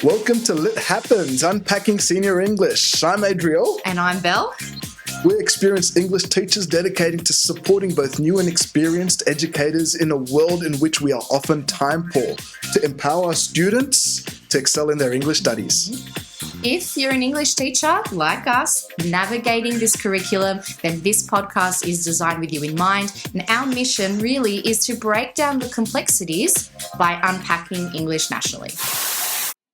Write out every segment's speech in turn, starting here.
Welcome to Lit Happens, Unpacking Senior English. I'm Adriel. And I'm Belle. We're experienced English teachers dedicated to supporting both new and experienced educators in a world in which we are often time poor, to empower our students to excel in their English studies. If you're an English teacher, like us, navigating this curriculum, then this podcast is designed with you in mind. And our mission really is to break down the complexities by unpacking English nationally.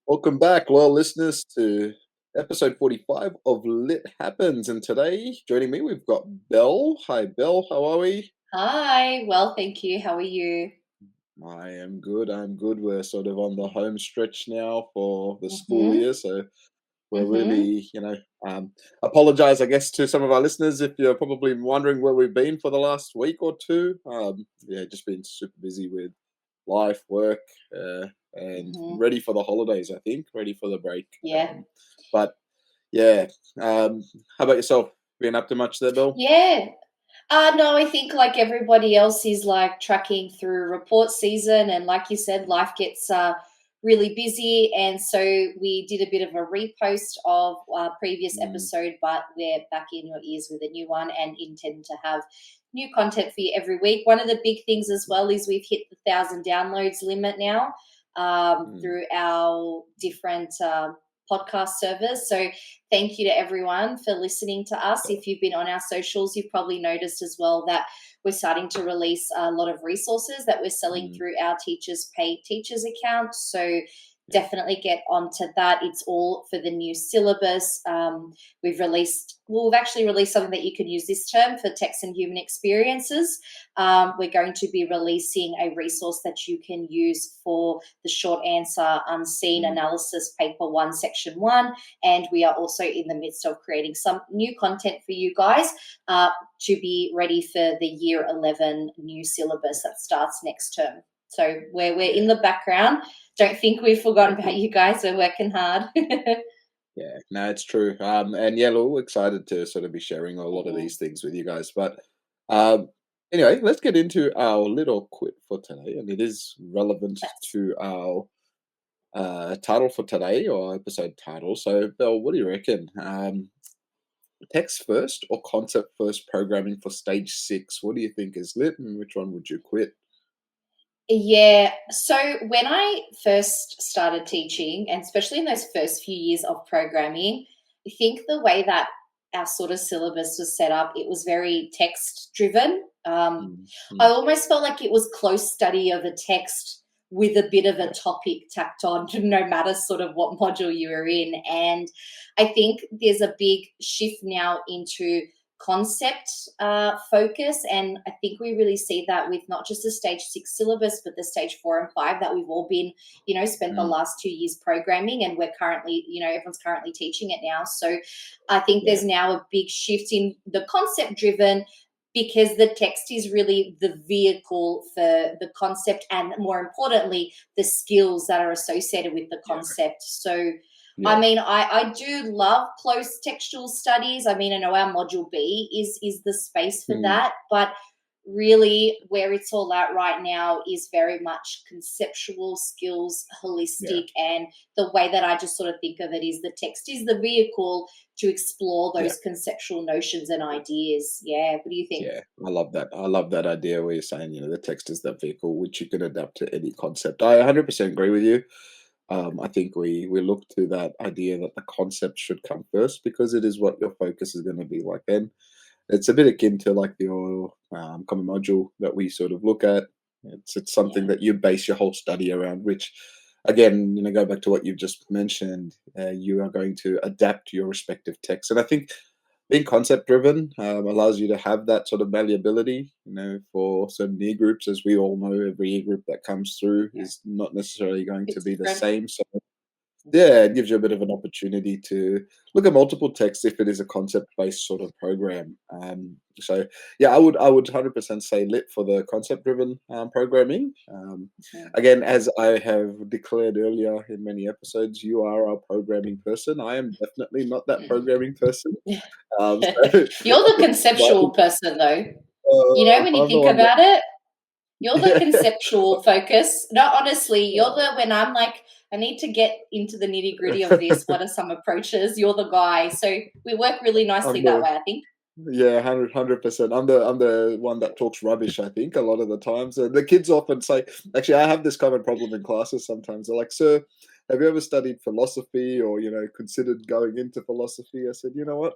Welcome back, loyal listeners, to episode 45 of Lit Happens. And today, joining me, we've got Belle. Hi, Belle. How are we? Hi. Well, thank you. How are you? I am good. We're sort of on the home stretch now for the school year. So we're really, apologize, I guess, to some of our listeners if you're probably wondering where we've been for the last week or two. Just been super busy with life, work, and ready for the holidays, I think, ready for the break. Yeah. How about yourself? Been up to much there, Bill? Yeah. No, I think like everybody else is like tracking through report season, and like you said, life gets really busy, and so we did a bit of a repost of our previous episode, but we're back in your ears with a new one and intend to have new content for you every week. One of the big things as well is we've hit the 1,000 downloads limit now through our different podcast servers. So thank you to everyone for listening to us. If you've been on our socials, you've probably noticed as well that we're starting to release a lot of resources that we're selling through our Teachers Pay Teachers account. So definitely get onto that. It's all for the new syllabus. We've actually released something that you can use this term for text and human experiences. We're going to be releasing a resource that you can use for the short answer unseen analysis paper 1 section 1. And we are also in the midst of creating some new content for you guys to be ready for the year 11 new syllabus that starts next term. So we're in the background. Don't think we've forgotten about you guys. We're working hard. Yeah, no, it's true. We're excited to sort of be sharing a lot of these things with you guys. But anyway, let's get into our little quit for today. And it is relevant to our title for today, or episode title. So, Belle, what do you reckon? Text first or concept first programming for stage 6? What do you think is lit, and which one would you quit? Yeah. So when I first started teaching, and especially in those first few years of programming, I think the way that our sort of syllabus was set up, it was very text driven. I almost felt like it was close study of a text with a bit of a topic tacked on, no matter sort of what module you were in. And I think there's a big shift now into concept focus, and I think we really see that with not just the stage 6 syllabus but the stage 4 and 5 that we've all been spent the last 2 years programming, and we're currently everyone's currently teaching it now. So I think there's now a big shift in the concept driven, because the text is really the vehicle for the concept, and more importantly the skills that are associated with the concept. So I mean, I do love close textual studies. I mean, I know our module B is the space for that, but really where it's all at right now is very much conceptual skills, holistic, and the way that I just sort of think of it is the text is the vehicle to explore those conceptual notions and ideas. Yeah, what do you think? Yeah, I love that. I love that idea where you're saying, the text is the vehicle which you can adapt to any concept. I 100% agree with you. I think we look to that idea that the concept should come first, because it is what your focus is going to be like. Then it's a bit akin to like your common module that we sort of look at. It's something that you base your whole study around, which again, go back to what you've just mentioned, you are going to adapt your respective text. And I think being concept driven allows you to have that sort of malleability, for certain year groups. As we all know, every year group that comes through is not necessarily going to be the same. So it gives you a bit of an opportunity to look at multiple texts if it is a concept-based sort of program. I would 100% say lit for the concept-driven programming. Again, as I have declared earlier in many episodes, you are a programming person. I am definitely not that programming person. You're the conceptual person, though. When you think about it, You're the conceptual focus. No, honestly, you're the when I'm like, I need to get into the nitty gritty of this. What are some approaches? You're the guy. So we work really nicely I'm that the way, I think. Yeah, 100%. I'm the one that talks rubbish, I think, a lot of the times. The kids often say, actually, I have this common problem in classes sometimes. They're like, "Sir, have you ever studied philosophy or, considered going into philosophy?" I said, "You know what?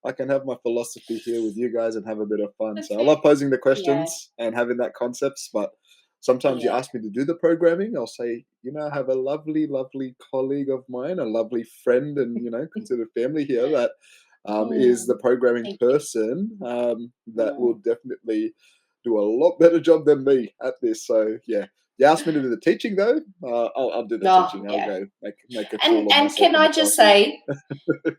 I can have my philosophy here with you guys and have a bit of fun." So I Okay. love posing the Yeah. questions and having that concepts, but sometimes you Yeah. ask me to do the programming, I'll say, I have a lovely, lovely colleague of mine, a lovely friend and, considered family here that is the Mm, programming thank you. person that will Mm. definitely do a lot better job than me at this. So yeah, you asked me to do the teaching though. I'll do the Oh, teaching. I'll yeah. go make a And fool of and myself can in the I just classroom. say,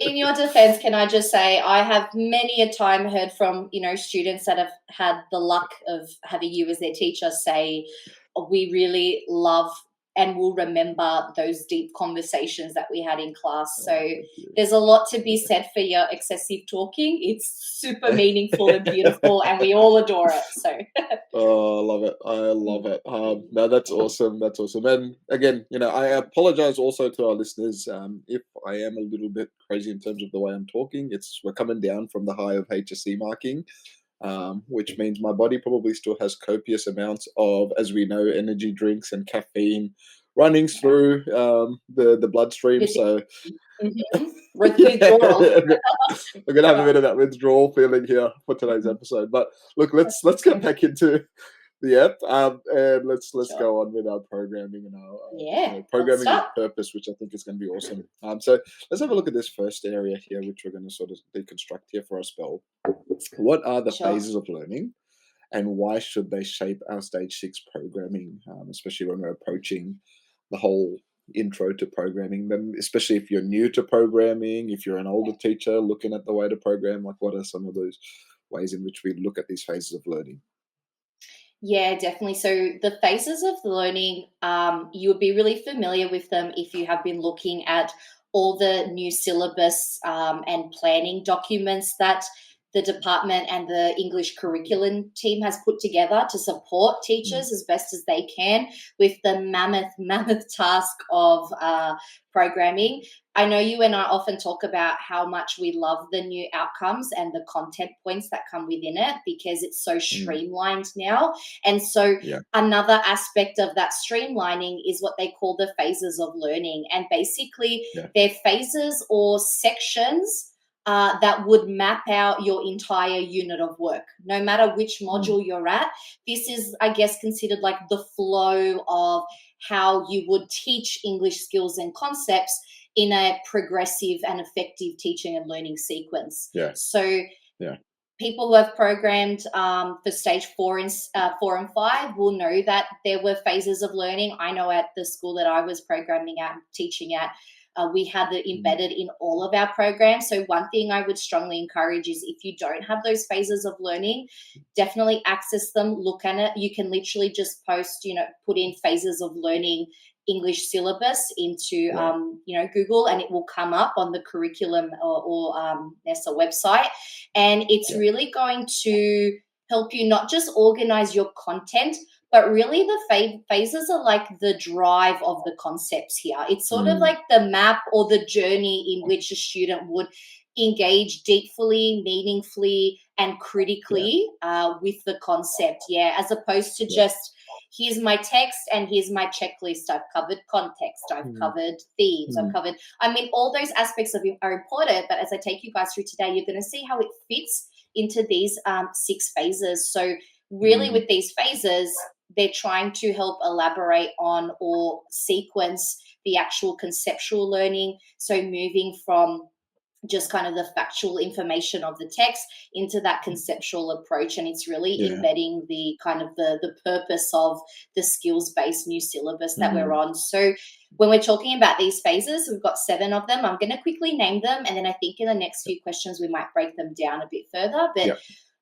in your defense, can I just say I have many a time heard from, students that have had the luck of having you as their teacher say, "Oh, we really love and will remember those deep conversations that we had in class." So Thank you. there's a lot to be said for your excessive talking. It's super meaningful and beautiful, and we all adore it. So Oh, I love it. I love it. No, that's awesome. That's awesome. And again, I apologize also to our listeners if I am a little bit crazy in terms of the way I'm talking. We're coming down from the high of HSC marking, which means my body probably still has copious amounts of, as we know, energy drinks and caffeine running through the bloodstream. with So withdrawal. yeah, we're gonna have a bit of that withdrawal feeling here for today's episode. But look, let's get back into the app, and let's Sure. go on with our programming and our Yeah, let's programming with start. purpose, which I think is going to be awesome. So let's have a look at this first area here, which we're going to sort of deconstruct here for our spell. What are the Sure. phases of learning, and why should they shape our stage 6 programming, especially when we're approaching the whole intro to programming, then especially if you're new to programming, if you're an older teacher looking at the way to program, like what are some of those ways in which we look at these phases of learning? Yeah, definitely. So the phases of learning, you would be really familiar with them if you have been looking at all the new syllabus and planning documents that the department and the English curriculum team has put together to support Mm, teachers as best as they can with the mammoth task of programming. I know you and I often talk about how much we love the new outcomes and the content points that come within it because it's so mm, streamlined now. And so, yeah, another aspect of that streamlining is what they call the phases of learning. And basically, yeah, they're phases or sections that would map out your entire unit of work, no matter which mm, module you're at. This is, I guess, considered like the flow of how you would teach English skills and concepts in a progressive and effective teaching and learning sequence. yeah, So, yeah, people who have programmed for stage 4 and 5 will know that there were phases of learning. I know at the school that I was programming at, teaching at, we had it mm, embedded in all of our programs. So one thing I would strongly encourage is if you don't have those phases of learning, definitely access them, look at it. You can literally just post, put in phases of learning English syllabus into yeah, Google, and it will come up on the curriculum or NESA website, and it's yeah, really going to help you not just organize your content, but really the phases are like the drive of the concepts here. It's sort of mm, like the map or the journey in which a student would engage deeply, meaningfully, and yeah, critically with the concept. Yeah, as opposed to yeah, just here's my text and here's my checklist. I've covered context, I've mm, covered themes, I've mm, covered. I mean, all those aspects of it are important, but as I take you guys through today, you're going to see how it fits into these 6 phases. So, really, mm, with these phases, they're trying to help elaborate on or sequence the actual conceptual learning. So, moving from just kind of the factual information of the text into that conceptual approach, and it's really yeah, embedding the kind of the purpose of the skills based new syllabus that we're mm, on. So when we're talking about these phases, we've got 7 of them. I'm going to quickly name them, and then I think in the next few questions we might break them down a bit further. But yeah,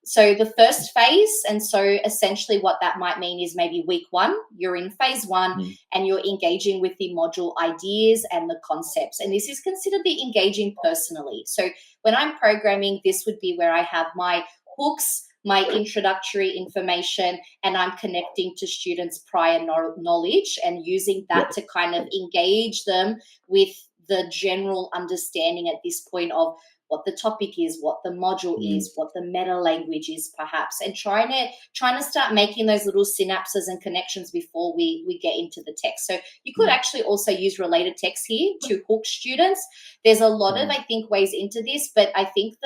so the first phase, and so essentially what that might mean is maybe week 1, you're in phase 1 mm, and you're engaging with the module ideas and the concepts. And this is considered the engaging personally. So when I'm programming, this would be where I have my hooks, my introductory information, and I'm connecting to students' prior knowledge and using that to kind of engage them with the general understanding at this point of what the topic is, what the module is, what the meta language is, perhaps, and trying to start making those little synapses and connections before we get into the text. So you could actually also use related text here to hook students. There's a lot of, I think, ways into this, but I think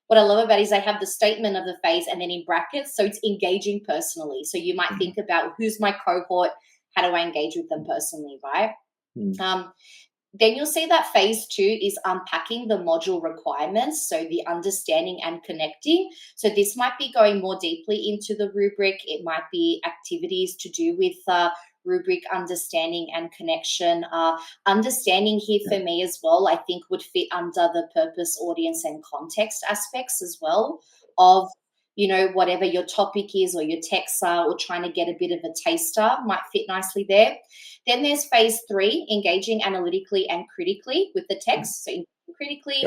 what I love about it is I have the statement of the phase and then in brackets, so it's engaging personally. So you might think about who's my cohort, how do I engage with them personally, right? Then you'll see that phase 2 is unpacking the module requirements, so the understanding and connecting. So this might be going more deeply into the rubric. It might be activities to do with rubric understanding and connection. Understanding here for me as well, I think would fit under the purpose, audience, and context aspects as well of, whatever your topic is or your texts are, or trying to get a bit of a taster might fit nicely there. Then there's phase 3, engaging analytically and critically with the text. So critically.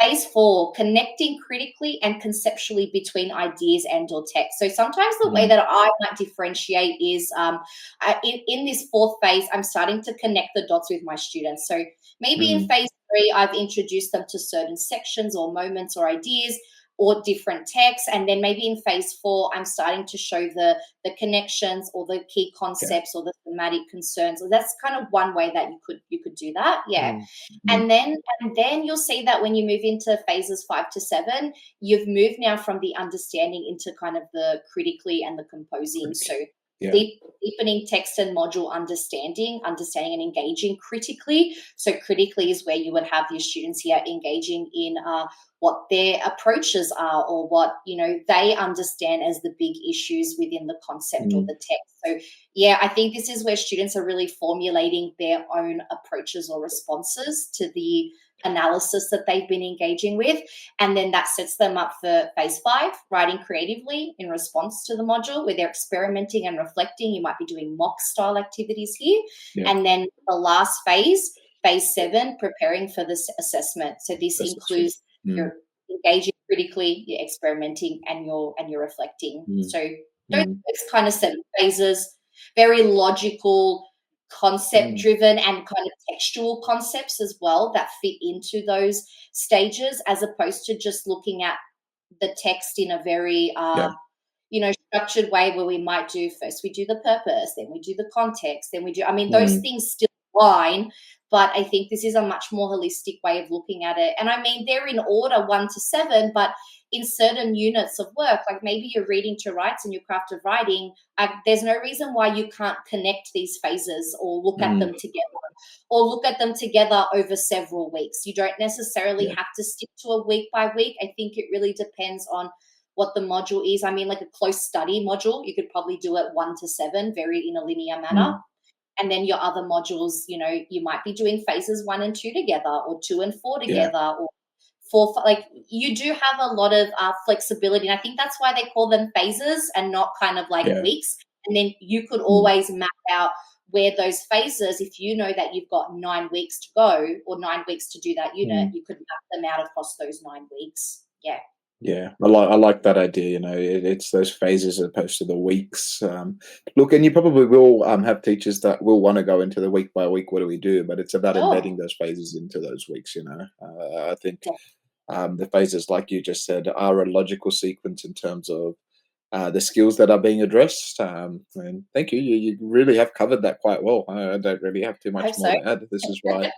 Phase 4, connecting critically and conceptually between ideas and or text. So sometimes the way that I might differentiate is in this 4th phase, I'm starting to connect the dots with my students. So maybe in phase 3, I've introduced them to certain sections or moments or ideas or different texts. And then maybe in phase 4, I'm starting to show the connections or the key concepts or the thematic concerns. So that's kind of one way that you could do that. Yeah. And then you'll see that when you move into phases 5 to 7, you've moved now from the understanding into kind of the critically and the composing. So deepening text and module understanding and engaging critically. So critically is where you would have your students here engaging in what their approaches are or what, they understand as the big issues within the concept or the text. So, I think this is where students are really formulating their own approaches or responses to the analysis that they've been engaging with. And then that sets them up for phase 5, writing creatively in response to the module, where they're experimenting and reflecting. You might be doing mock style activities here. And then the last phase 7, preparing for this assessment. So this includes you're engaging critically, you're experimenting, and you're reflecting. So those kind of 7 phases, very logical, concept driven, and kind of textual concepts as well that fit into those stages, as opposed to just looking at the text in a very structured way, where we might do first we do the purpose, then we do the context, then we do those things still align, but I think this is a much more holistic way of looking at it. And they're in order 1 to 7, but in certain units of work, like maybe you're reading to rights and your craft of writing, there's no reason why you can't connect these phases or look at them together over several weeks. You don't necessarily have to stick to a week by week. I think it really depends on what the module is. Like a close study module, you could probably do it 1 to 7 very in a linear manner. And then your other modules, you might be doing phases 1 and 2 together, or 2 and 4 together, or 4. Like you do have a lot of flexibility, and I think that's why they call them phases and not kind of like weeks. And then you could always map out where those phases, if you know that you've got 9 weeks to go or 9 weeks to do that unit, you could map them out across those 9 weeks. Yeah, I like that idea. It's those phases as opposed to the weeks. Look, and you probably will have teachers that will want to go into the week by week. What do we do? But it's about embedding those phases into those weeks. I think the phases, like you just said, are a logical sequence in terms of the skills that are being addressed. And thank you. You really have covered that quite well. I don't really have too much more to add. This is why.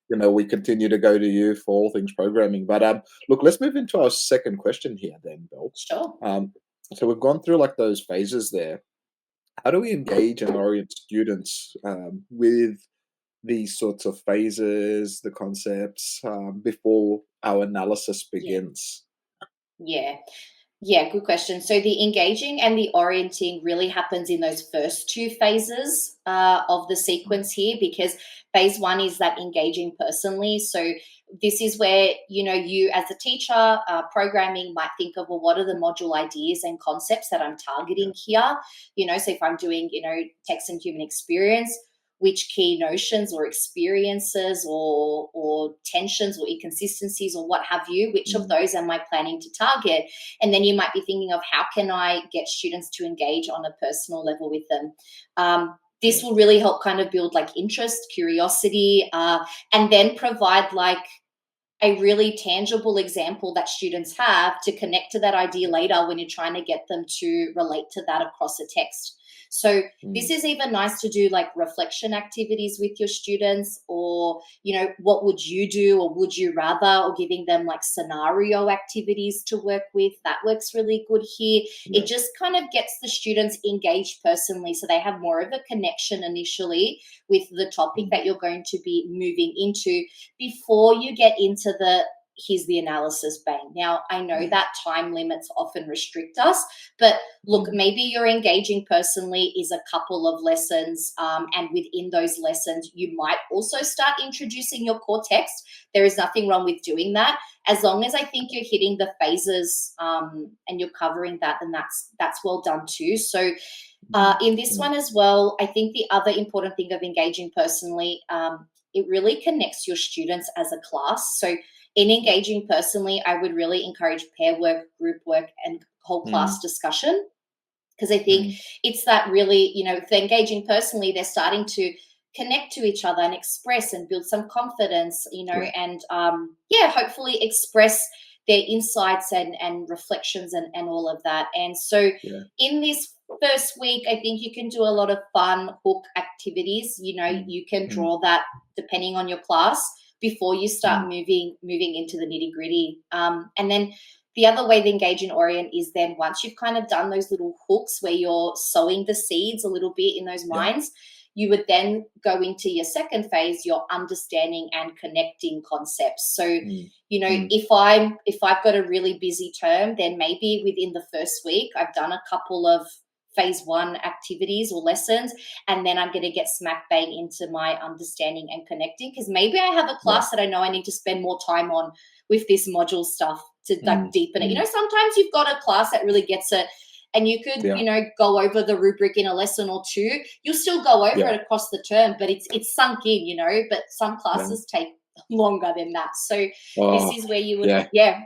We continue to go to you for all things programming. But look, let's move into our second question here then, Bill. Sure. So we've gone through like those phases there. How do we engage and orient students with these sorts of phases, the concepts, before our analysis begins? Yeah, good question. So the engaging and the orienting really happens in those first 2 phases of the sequence here, because phase 1 is that engaging personally. So this is where, you as a teacher programming might think of, well, what are the module ideas and concepts that I'm targeting here? So if I'm doing, text and human experience, which key notions or experiences or tensions or inconsistencies or what have you, which of Mm. those am I planning to target? And then you might be thinking of how can I get students to engage on a personal level with them. This Yeah. will really help kind of build like interest, curiosity, and then provide like a really tangible example that students have to connect to that idea later when you're trying to get them to relate to that across a text. So this Mm. is even nice to do like reflection activities with your students, or what would you do or would you rather, or giving them like scenario activities to work with. That works really good here. Yeah. It just kind of gets the students engaged personally, so they have more of a connection initially with the topic Mm. that you're going to be moving into before you get into the here's the analysis bang. Now, I know Yeah. that time limits often restrict us, but look, Mm. maybe you're engaging personally is a couple of lessons, and within those lessons, you might also start introducing your core text. There is nothing wrong with doing that. As long as I think you're hitting the phases, and you're covering that, then that's well done too. So Mm. in this Yeah. one as well, I think the other important thing of engaging personally, it really connects your students as a class. So in Yeah. engaging personally, I would really encourage pair work, group work, and whole class Mm. discussion, because I think Mm. it's that really, if they're engaging personally, they're starting to connect to each other and express and build some confidence, Yeah. and yeah, hopefully express their insights and reflections and all of that. And so Yeah. in this first week, I think you can do a lot of fun hook activities. Mm. You can Mm. draw that depending on your class before you start Mm. moving into the nitty gritty. And then the other way to engage in Orient is then once you've kind of done those little hooks where you're sowing the seeds a little bit in those Yeah. minds, you would then go into your second phase, your understanding and connecting concepts. So, Mm. Mm. if I've got a really busy term, then maybe within the first week I've done a couple of phase one activities or lessons, and then I'm going to get smack bang into my understanding and connecting, because maybe I have a Yeah. class that I know I need to spend more time on with this module stuff to like Mm. deepen it. Mm. Sometimes you've got a class that really gets it, and you could, Yeah. go over the rubric in a lesson or two. You'll still go over Yeah. it across the term, but it's sunk in, but some Yeah. classes take longer than that. So this Oh, is where you would, yeah. yeah,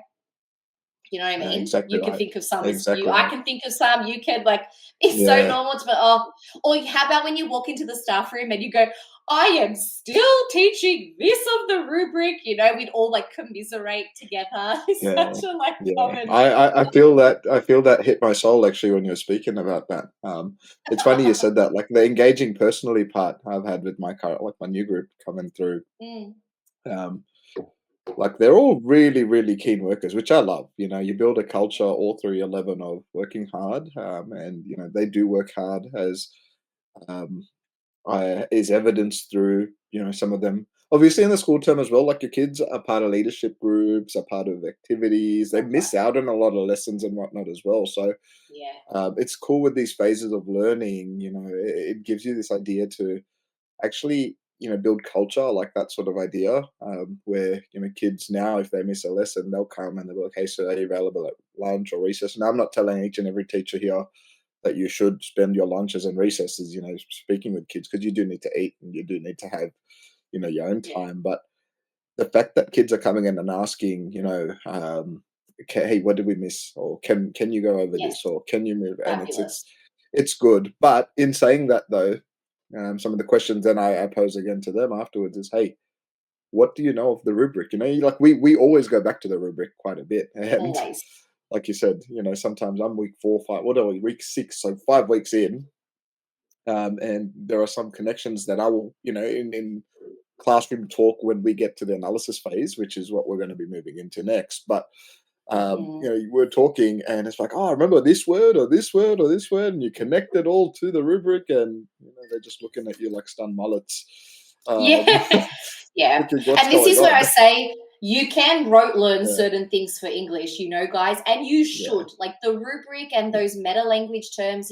you know what I mean? Exactly You can right. think of some as you. Exactly I right. can think of some. You can like. It's so Yeah. normal to, or how about when you walk into the staff room and you go, "I am still teaching this of the rubric." We'd all like commiserate together. It's Yeah. such a like Yeah. common. I feel that hit my soul actually when you were speaking about that. It's funny you said that. Like the engaging personally part I've had with my current, like my new group coming through. Mm, Um, like they're all really, really keen workers, which I love. You build a culture all through your 11 of working hard, and they do work hard as um, is evidenced through some of them obviously in the school term as well. Like your kids are part of leadership groups, are part of activities. They that's right. miss out on a lot of lessons and whatnot as well. So Yeah. it's cool with these phases of learning. It gives you this idea to actually build culture, like that sort of idea, where kids now, if they miss a lesson, they'll come and they'll be like, "Hey, so are you available at lunch or recess?" And I'm not telling each and every teacher here that you should spend your lunches and recesses, speaking with kids, because you do need to eat and you do need to have, your own Yeah. time. But the fact that kids are coming in and asking, hey, what did we miss? Or can you go over Yes. this? Or can you move? And it's Fabulous. it's it's good. But in saying that though, some of the questions then I pose again to them afterwards is, hey, what do you know of the rubric? Like we always go back to the rubric quite a bit. And Always. like you said, sometimes I'm week 4, 5, what are we, week 6, so 5 weeks in, and there are some connections that I will, in classroom talk when we get to the analysis phase, which is what we're going to be moving into next. But Mhm. we're talking, and it's like, oh, I remember this word or this word or this word, and you connect it all to the rubric, and they're just looking at you like stunned mullets, Yeah. Yeah. thinking, what's And this going is where on? I say you can rote learn Yeah, certain things for English, guys, and you yeah, should. Like the rubric and yeah, those meta language terms,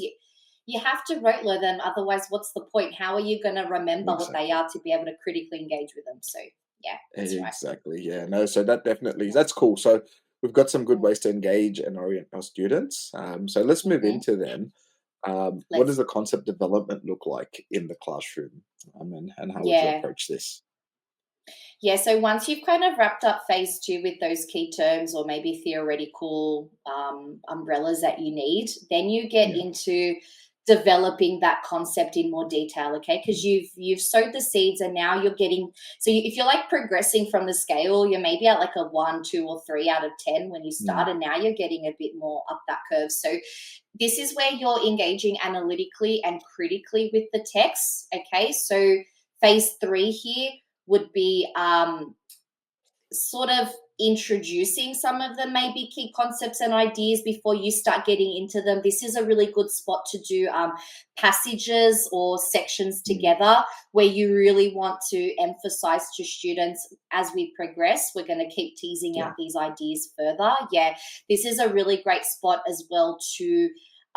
you have to rote learn them. Otherwise, what's the point? How are you going to remember what they exactly. are to be able to critically engage with them? So, yeah, that's right. Exactly. Yeah. No. So that's cool. So we've got some good Mm, ways to engage and orient our students. So let's move mhm. into them. What does Let's the concept development look like in the classroom? And how would you yeah. approach this? Yeah, so once you've kind of wrapped up phase two with those key terms or maybe theoretical umbrellas that you need, then you get Yeah. into developing that concept in more detail, okay? Because you've sowed the seeds and now you're getting if you're like progressing from the scale, you're maybe at like a 1, 2, or 3 out of 10 when you start, Mm, and now you're getting a bit more up that curve. So this is where you're engaging analytically and critically with the text, okay? So phase three here would be sort of introducing some of the maybe key concepts and ideas before you start getting into them. This is a really good spot to do passages or sections mm, together where you really want to emphasize to students as we progress. We're going to keep teasing yeah. out these ideas further. Yeah, this is a really great spot as well to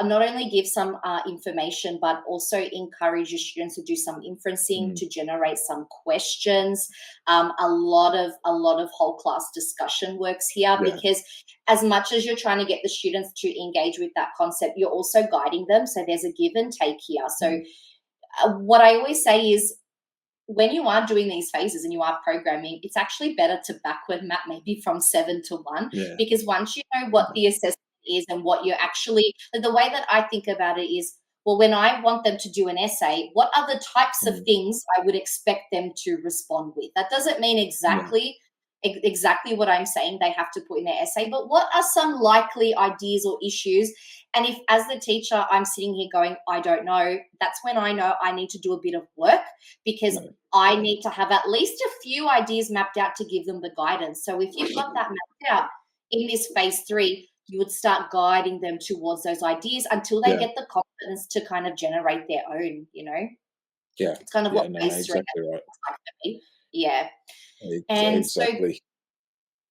not only give some information, but also encourage your students to do some inferencing, Mm, to generate some questions. A lot of whole class discussion works here, yeah. because as much as you're trying to get the students to engage with that concept, you're also guiding them. So there's a give and take here. So Mm, what I always say is, when you are doing these phases and you are programming, it's actually better to backward map maybe from 7 to 1, yeah. because once you know what the assessment is and what you're actually, the way that I think about it is, well, when I want them to do an essay, what are the types of Mm, things I would expect them to respond with? That doesn't mean yeah. exactly what I'm saying they have to put in their essay, but what are some likely ideas or issues? And if, as the teacher, I'm sitting here going, I don't know, that's when I know I need to do a bit of work, because Right. I need to have at least a few ideas mapped out to give them the guidance. So if you've got that mapped out in this phase three, you would start guiding them towards those ideas until they Yeah. get the confidence to kind of generate their own, you know? Yeah. It's kind of Yeah. what No. No. phase three Exactly right. looks like for me. Yeah. And so Exactly.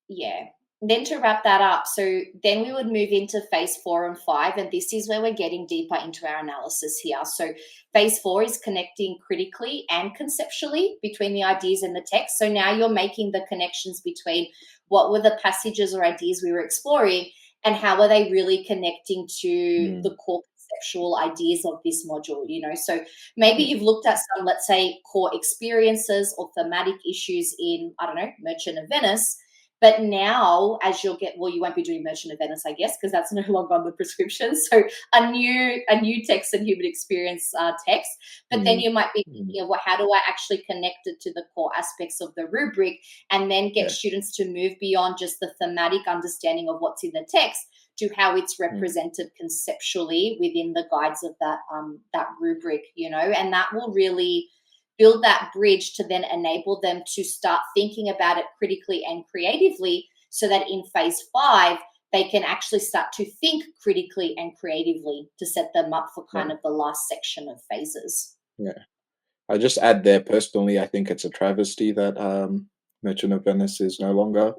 yeah. Then to wrap that up, so then we would move into phase 4 and 5, and this is where we're getting deeper into our analysis here. So phase 4 is connecting critically and conceptually between the ideas and the text. So now you're making the connections between what were the passages or ideas we were exploring and how are they really connecting to Mm, the core conceptual ideas of this module, you know. So maybe yeah. you've looked at some, let's say, core experiences or thematic issues in, I don't know, Merchant of Venice, but now, as you'll get, well, you won't be doing Merchant of Venice, I guess, because that's no longer on the prescription. So a new text and human experience text. But then Mm, you might be mm, thinking of, well, how do I actually connect it to the core aspects of the rubric, and then get yeah. students to move beyond just the thematic understanding of what's in the text to how it's Mm, represented conceptually within the guides of that rubric, you know, and that will really build that bridge to then enable them to start thinking about it critically and creatively, so that in phase 5 they can actually start to think critically and creatively to set them up for yeah. kind of the last section of phases. Yeah. I just add there personally, I think it's a travesty that Merchant of Venice is no longer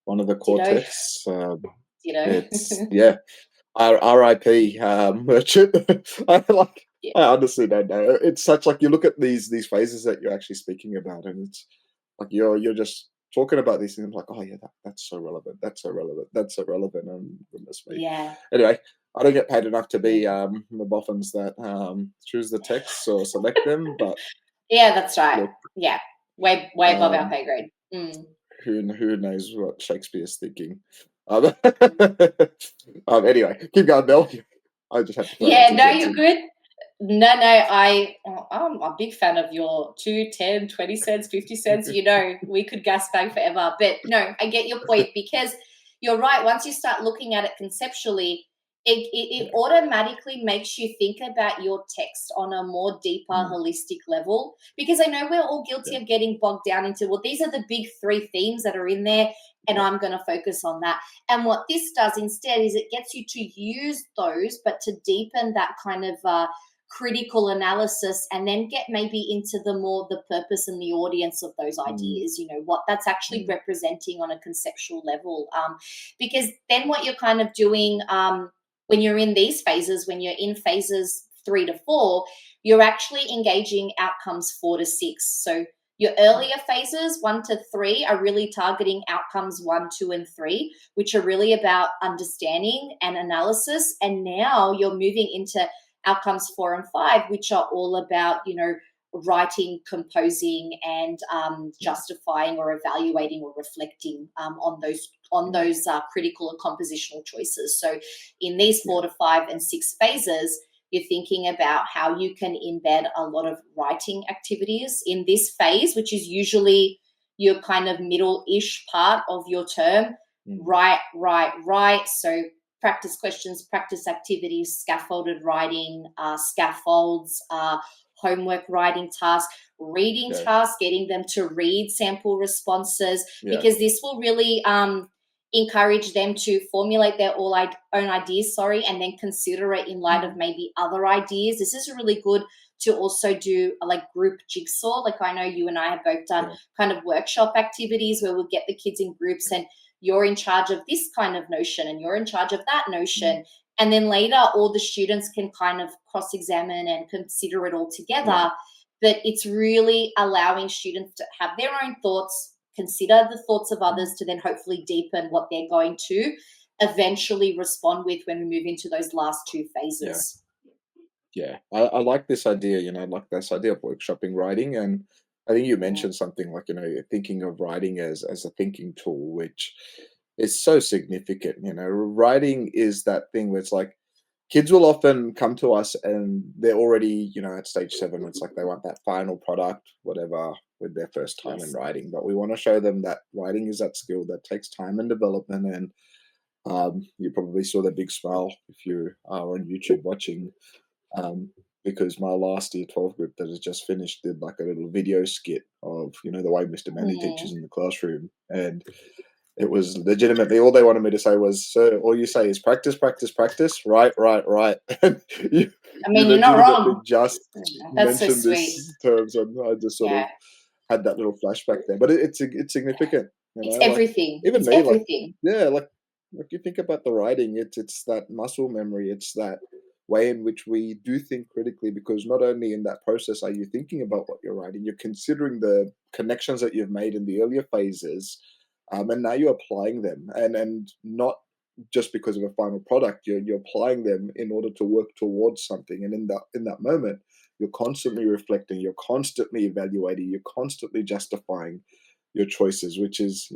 one of the core Ditto, texts. ditto. It's yeah, R.I.P. Merchant. I like. Yeah. I honestly don't know. It's such like you look at these phases that you're actually speaking about, and it's like you're just talking about these things like, oh yeah, that's so relevant. That's so relevant. That's so relevant. And goodness me. Yeah. Anyway, I don't get paid enough to be Yeah. the boffins that choose the texts or select them, but Yeah, that's right. look, Yeah. Way above our um, pay grade. Mm. who knows what Shakespeare's thinking? Um, anyway, keep going, Bill. I just have to throw that Yeah, 2 no, cents you're in. good. No, I'm a big fan of your 2, 10, 20 cents, 50 cents. You know, we could gas bang forever. But no, I get your point, because you're right. Once you start looking at it conceptually, it Yeah. automatically makes you think about your text on a more deeper, Mm, holistic level. Because I know we're all yeah. guilty of getting bogged down into, well, these are the big 3 themes that are in there, and Yeah. I'm going to focus on that. And what this does instead is it gets you to use those, but to deepen that kind of critical analysis, and then get maybe into the purpose and the audience of those Mm, ideas, you know, what that's actually mm, representing on a conceptual level. Because then what you're kind of doing when you're in these phases, when you're in phases 3 to 4, you're actually engaging outcomes 4 to 6. So your yeah. earlier phases, 1 to 3, are really targeting outcomes 1, 2, and 3, which are really about understanding and analysis. And now you're moving into outcomes 4 and 5, which are all about, writing, composing, and justifying or evaluating or reflecting on those critical and compositional choices. So in these 4 to 5 and 6 phases, you're thinking about how you can embed a lot of writing activities in this phase, which is usually your kind of middle-ish part of your term. Write. So practice questions, practice activities, scaffolded writing, scaffolds, homework writing tasks, reading tasks, getting them to read sample responses, because this will really encourage them to formulate their own ideas, and then consider it in light of maybe other ideas. This is really good to also do like group jigsaw. Like I know you and I have both done kind of workshop activities where we'll get the kids in groups and you're in charge of this kind of notion and you're in charge of that notion. And then later all the students can kind of cross-examine and consider it all together. But it's really allowing students to have their own thoughts, consider the thoughts of others to then hopefully deepen what they're going to eventually respond with when we move into those last 2 phases. I like this idea, I like this idea of workshopping writing. And I think you mentioned something like, thinking of writing as a thinking tool, which is so significant. Writing is that thing where it's like kids will often come to us and they're already, at stage 7. It's like they want that final product, whatever, with their first time in writing. But we want to show them that writing is that skill that takes time and development. And you probably saw the big smile if you are on YouTube watching. Because my last year 12 group that has just finished did like a little video skit of, the way Mr. Mandy teaches in the classroom. And it was legitimately, all they wanted me to say was, "Sir, all you say is practice, practice, practice, right." And you're not wrong. Just That's mentioned so this sweet. terms, and I just sort of had that little flashback there. But it's significant. It's everything. Even it's me, everything. like you think about the writing, it's that muscle memory, it's that way in which we do think critically, because not only in that process are you thinking about what you're writing, you're considering the connections that you've made in the earlier phases, and now you're applying them, and not just because of a final product. You're applying them in order to work towards something, and in that moment, you're constantly reflecting, you're constantly evaluating, you're constantly justifying your choices, which is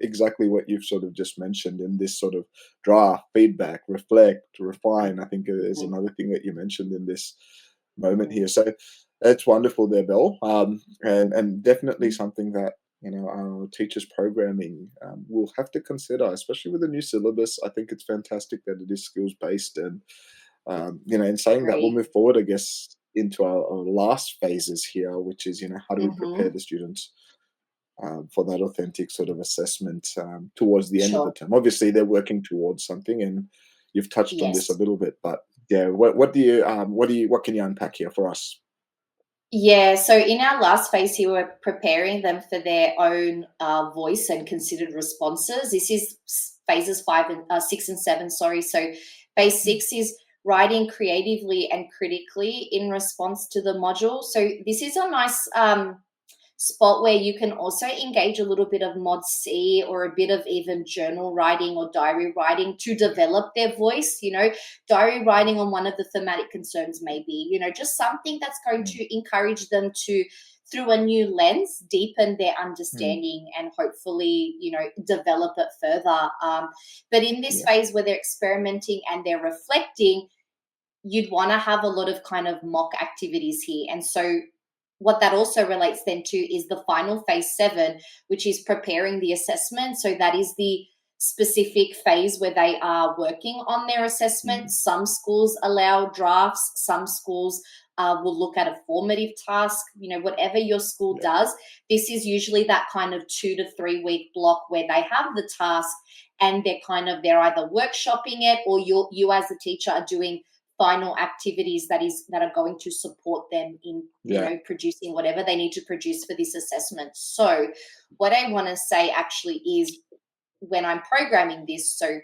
exactly what you've sort of just mentioned in this sort of draft, feedback, reflect, refine. I think is another thing that you mentioned in this moment here. So it's wonderful there, Belle, and definitely something that our teachers programming will have to consider, especially with the new syllabus. I think it's fantastic that it is skills based, and in saying that, we'll move forward, I guess, into our last phases here, which is how do we prepare the students for that authentic sort of assessment towards the end of the term. Obviously, they're working towards something, and you've touched on this a little bit. But what can you unpack here for us? Yeah, so in our last phase here, we're preparing them for their own voice and considered responses. This is phases 6 and 7. Sorry, so phase 6 is writing creatively and critically in response to the module. So this is a nice spot where you can also engage a little bit of mod C or a bit of even journal writing or diary writing to develop their voice. Diary writing on one of the thematic concerns, maybe, just something that's going to encourage them to, through a new lens, deepen their understanding and hopefully, develop it further. But in this phase where they're experimenting and they're reflecting, you'd want to have a lot of kind of mock activities here. And so what that also relates then to is the final phase 7, which is preparing the assessment. So that is the specific phase where they are working on their assessment. Some schools allow drafts, some schools will look at a formative task. Whatever your school does, this is usually that kind of 2 to 3 week block where they have the task and they're either workshopping it, or you as a teacher are doing final activities that are going to support them in producing whatever they need to produce for this assessment. So what I want to say actually is, when I'm programming this, so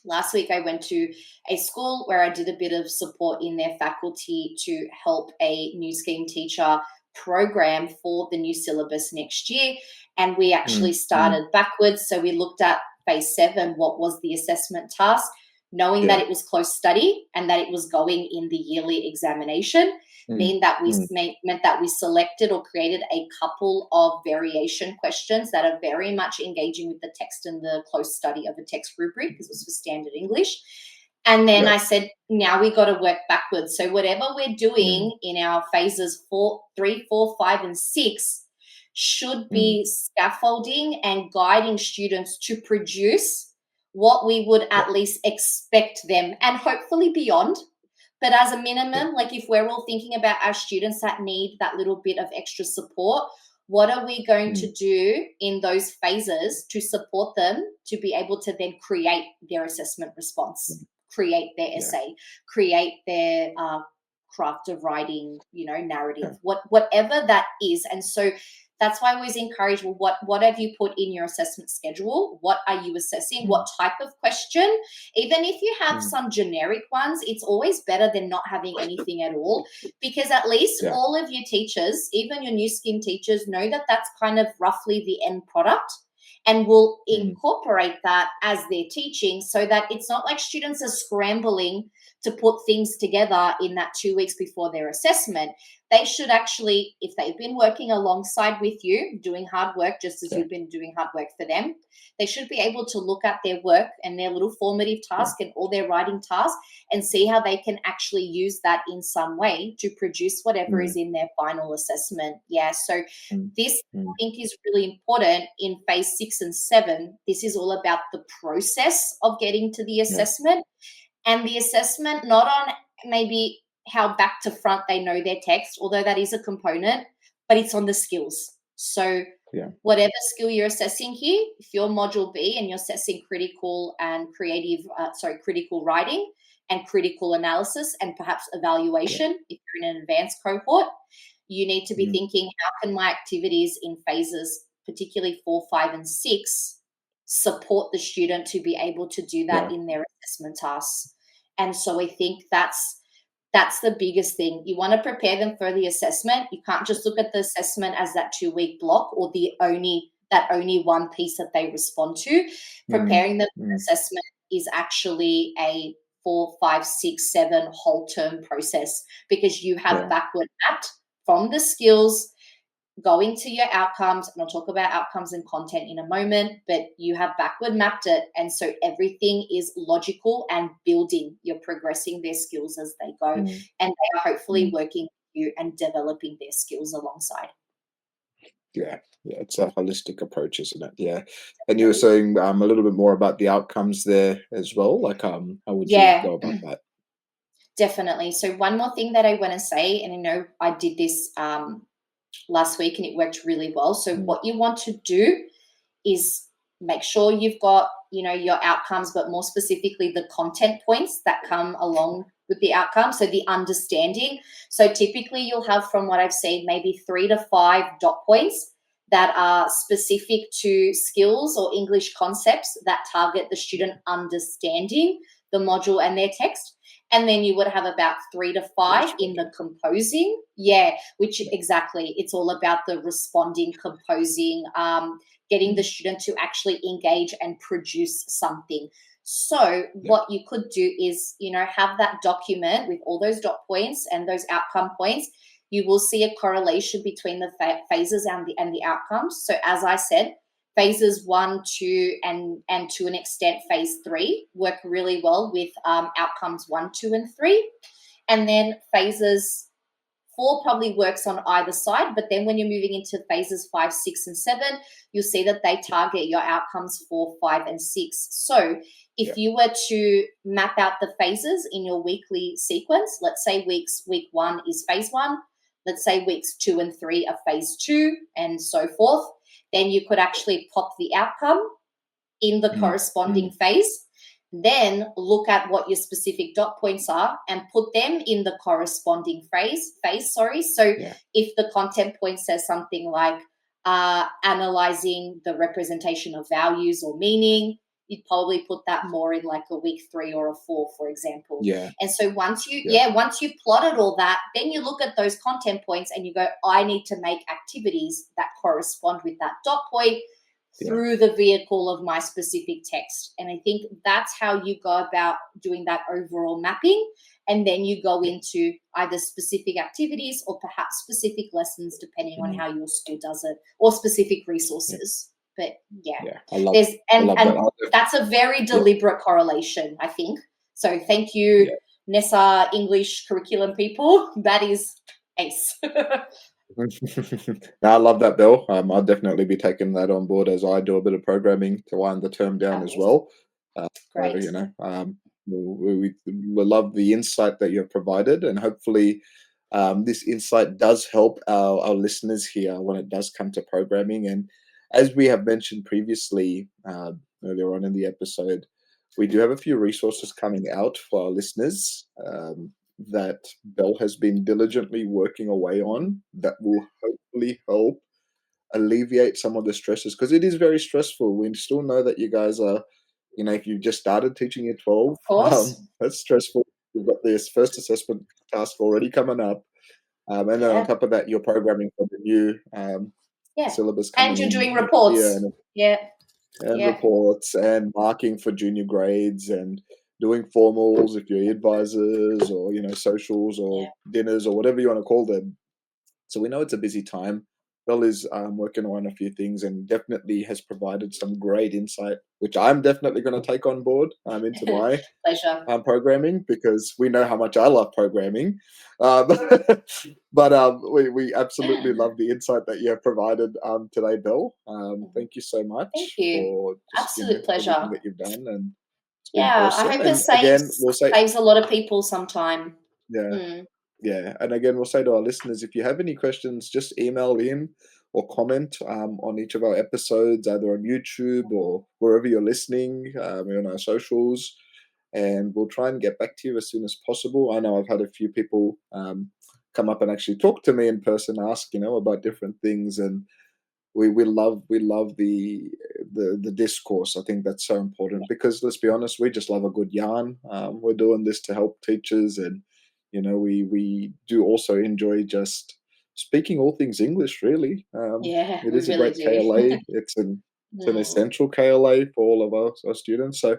last week I went to a school where I did a bit of support in their faculty to help a new scheme teacher program for the new syllabus next year, and we actually started backwards. So we looked at phase 7, what was the assessment task. knowing that Yeah. it was close study and that it was going in the yearly examination, Mm. Mm. meant that we selected or created a couple of variation questions that are very much engaging with the text and the close study of a text rubric, because it was for standard English. And then Yeah. I said, now we got to work backwards. So whatever we're Mm. doing in our phases 3, 4, 5, and 6 should Mm. be scaffolding and guiding students to produce what we would Yeah. at least expect them, and hopefully beyond. But as a Yeah. minimum, like if we're all thinking about our students that need that little bit of extra support, what are we going to Mm. do in those phases to support them to be able to then create their assessment response, create their Yeah. essay, create their craft of writing, narrative, Yeah. whatever that is. And so that's why I always encourage, well, what have you put in your assessment schedule? What are you assessing? Mm. What type of question? Even if you have Mm. some generic ones, it's always better than not having anything at all, because at least Yeah. all of your teachers, even your new scheme teachers, know that that's kind of roughly the end product, and will Mm. incorporate that as they're teaching, so that it's not like students are scrambling to put things together in that 2 weeks before their assessment. They should actually, if they've been working alongside with you, doing hard work, just as Yeah. you've been doing hard work for them, they should be able to look at their work and their little formative task and all their writing tasks and see how they can actually use that in some way to produce whatever Mm. is in their final assessment. Yeah, so Mm. this, Mm. I think, is really important in phase 6 and 7. This is all about the process of getting to the Yeah. assessment, and the assessment not on maybe how back to front they know their text, although that is a component, but it's on the skills. So Yeah. whatever skill you're assessing here, if you're module B and you're assessing critical writing and critical analysis and perhaps Yeah. evaluation, if you're in an advanced cohort, you need to be Mm. thinking, how can my activities in phases, particularly 4, 5, and 6, support the student to be able to do that Yeah. in their assessment tasks? And so I think that's the biggest thing. You want to prepare them for the assessment. You can't just look at the assessment as that 2-week block or that only one piece that they respond to. Mm. Preparing them for Mm. assessment is actually a 4, 5, 6, 7 whole term process, because you have Yeah. backward mapped from the skills going to your outcomes, and I'll talk about outcomes and content in a moment, but you have backward mapped it, and so everything is logical and building. You're progressing their skills as they go, Mm. and they are hopefully Mm. working with you and developing their skills alongside. Yeah. Yeah. It's a holistic approach, isn't it? Yeah. And you were saying a little bit more about the outcomes there as well. Like, how would you Yeah, go about that? definitely. So one more thing that I want to say, and I know I did this last week and it worked really well. So Mm. what you want to do is make sure you've got, your outcomes, but more specifically the content points that come along with the outcome. So the understanding. So typically you'll have, from what I've seen, maybe 3 to 5 dot points that are specific to skills or English concepts that target the student understanding the module and their text. And then you would have about 3 to 5 in the composing. Yeah, which exactly, it's all about the responding, composing, getting the student to actually engage and produce something. So Yeah. what you could do is, have that document with all those dot points and those outcome points. You will see a correlation between the phases and the outcomes. So as I said, phases 1, 2, and to an extent phase 3 work really well with outcomes 1, 2, and 3. And then phases 4 probably works on either side, but then when you're moving into phases 5, 6, and 7, you'll see that they target your outcomes 4, 5, and 6. So if Yeah. you were to map out the phases in your weekly sequence, let's say week 1 is phase 1, let's say weeks 2 and 3 are phase 2, and so forth, then you could actually pop the outcome in the Mm. corresponding Mm. phase. Then look at what your specific dot points are and put them in the corresponding phase. So Yeah. if the content point says something like analyzing the representation of values or meaning, you'd probably put that more in like a week 3 or a 4, for example. Yeah. And so once Yeah. you've plotted all that, then you look at those content points and you go, I need to make activities that correspond with that dot point Yeah. through the vehicle of my specific text. And I think that's how you go about doing that overall mapping. And then you go into either specific activities or perhaps specific lessons, depending on Mm, how your school does it, or specific yeah. resources. But yeah, Yeah. there's I love that. that's a very Yeah. deliberate correlation, I think. So thank you, Yeah. NESA English curriculum people. That is ace. No, I love that, Bill. I'll definitely be taking that on board as I do a bit of programming to wind the term down as Amazing. well. So, Great. we love the insight that you've provided, and hopefully, this insight does help our listeners here when it does come to programming. And as we have mentioned previously, earlier on in the episode, we do have a few resources coming out for our listeners. That Bell has been diligently working away on that will hopefully help alleviate some of the stresses, because it is very stressful. We still know that you guys are, if you just started teaching year 12, Of course. that's stressful. You've got this first assessment task already coming up. And then on Yeah. top of that, you're programming for the new Yeah. syllabus And coming you're in doing next year, reports. Yeah. and Yeah. reports and marking for junior grades and doing formals if you're advisors, or socials Yeah. or dinners or whatever you want to call them. So we know it's a busy time. Bill is working on a few things and definitely has provided some great insight, which I'm definitely going to take on board into my Pleasure. programming, because we know how much I love programming. Um, but we absolutely love the insight that you have provided today, Bill. Thank you so Thank much you. for just Absolute everything pleasure. that you've done, and it's been Yeah. I awesome. hope it And again, saves we'll say, saves a lot of people some time. yeah, Mm. yeah, and again, we'll say to our listeners, if you have any questions, just email in or comment on each of our episodes, either on YouTube or wherever you're listening, on our socials, and we'll try and get back to you as soon as possible. I know I've had a few people come up and actually talk to me in person, ask about different things, and we love the discourse. I think that's so important, because let's be honest, we just love a good yarn. We're doing this to help teachers, and we do also enjoy just speaking all things English. Really, Yeah, it we is a really great do. KLA. It's an Mm. essential KLA for all of our students. So,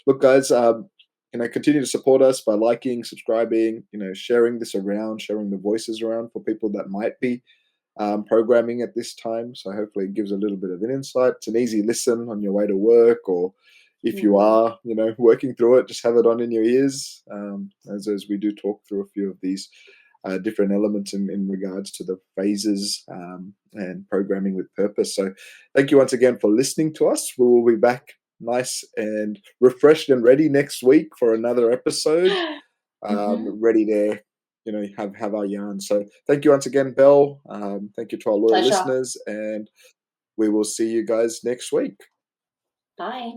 look, guys, continue to support us by liking, subscribing, sharing this around, sharing the voices around for people that might be programming at this time. So hopefully it gives a little bit of an insight. It's an easy listen on your way to work, or if you Mm. are, working through it, just have it on in your ears, as we do talk through a few of these different elements in regards to the phases and programming with purpose. So thank you once again for listening to us. We will be back nice and refreshed and ready next week for another episode, Hmm. ready to have our yarn. So thank you once again, Belle. Thank you to our loyal Pleasure. listeners, and we will see you guys next week. Bye.